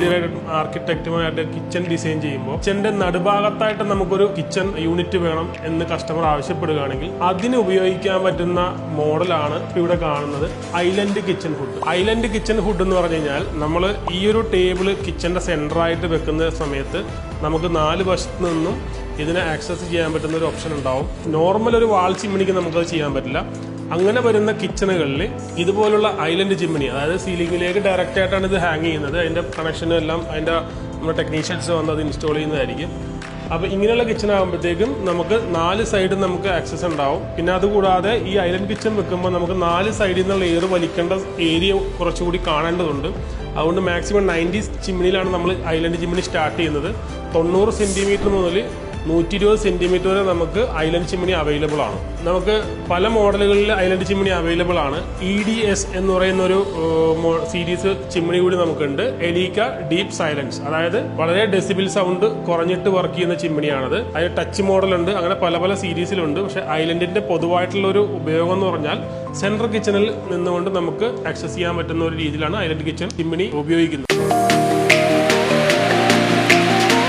Interior ആർക്കിടെക്റ്റുമായിട്ട് kitchen design ചെയ്യുമ്പോൾ കിച്ചന്റെ നടുഭാഗത്തായിട്ട് നമുക്കൊരു kitchen unit വേണം എന്ന് കസ്റ്റമർ ആവശ്യപ്പെടുകയാണെങ്കിൽ അതിന് ഉപയോഗിക്കാൻ പറ്റുന്ന മോഡലാണ് ഇവിടെ കാണുന്നത് island kitchen hood. Island kitchen hood എന്ന് പറഞ്ഞു കഴിഞ്ഞാൽ നമ്മൾ ഈ ഒരു ടേബിള് കിച്ചന്റെ സെന്ററായിട്ട് വെക്കുന്ന സമയത്ത് നമുക്ക് 4 വശത്ത് നിന്നും ഇതിനെ ആക്സസ് ചെയ്യാൻ പറ്റുന്ന ഒരു ഓപ്ഷൻ ഉണ്ടാവും. നോർമൽ ഒരു വാൾ ചിമ്മിണിക്ക് നമുക്കത് ചെയ്യാൻ പറ്റില്ല. അങ്ങനെ വരുന്ന കിച്ചണുകളിൽ ഇതുപോലുള്ള ഐലൻഡ് ചിമ്മിണി, അതായത് സീലിംഗിലേക്ക് ഡയറക്റ്റ് ആയിട്ടാണ് ഇത് ഹാങ് ചെയ്യുന്നത്. അതിന്റെ കണക്ഷനും എല്ലാം അതിന്റെ നമ്മുടെ ടെക്നീഷ്യൻസ് വന്ന് അത് ഇൻസ്റ്റാൾ ചെയ്യുന്നതായിരിക്കും. അപ്പോൾ ഇങ്ങനെയുള്ള കിച്ചൺ ആകുമ്പോഴത്തേക്കും നമുക്ക് 4 സൈഡും നമുക്ക് ആക്സസ് ഉണ്ടാവും. പിന്നെ അതുകൂടാതെ ഈ ഐലൻഡ് കിച്ചൺ വെക്കുമ്പോൾ നമുക്ക് 4 സൈഡിൽ നിന്നുള്ള എയർ വലിക്കേണ്ട ഏരിയ കുറച്ചുകൂടി കാണേണ്ടതുണ്ട്. അതുകൊണ്ട് മാക്സിമം 90 ചിമ്മിണിയിലാണ് നമ്മൾ ഐലൻഡ് ചിമ്മിണി സ്റ്റാർട്ട് ചെയ്യുന്നത്. 90 സെന്റിമീറ്റർ മുതൽ 120 സെന്റിമീറ്റർ വരെ നമുക്ക് ഐലൻഡ് ചിമ്മിണി അവൈലബിൾ ആണ്. നമുക്ക് പല മോഡലുകളിൽ ഐലൻഡ് ചിമ്മിണി അവൈലബിൾ ആണ്. EDS എന്ന് പറയുന്ന ഒരു സീരീസ് ചിമ്മിണി കൂടി നമുക്കുണ്ട്. എലീക്ക ഡീപ് സൈലൻസ്, അതായത് വളരെ ഡെസിബിൾ സൗണ്ട് കുറഞ്ഞിട്ട് വർക്ക് ചെയ്യുന്ന ചിമ്മിണിയാണത്. അതിന് ടച്ച് മോഡലുണ്ട്, അങ്ങനെ പല പല സീരീസിലുണ്ട്. പക്ഷെ ഐലൻഡിന്റെ പൊതുവായിട്ടുള്ള ഒരു ഉപയോഗം എന്ന് പറഞ്ഞാൽ സെൻട്രൽ കിച്ചണിൽ നിന്നുകൊണ്ട് നമുക്ക് ആക്സസ് ചെയ്യാൻ പറ്റുന്ന ഒരു രീതിയിലാണ് ഐലൻഡ് കിച്ചൺ ചിമ്മിണി ഉപയോഗിക്കുന്നത്.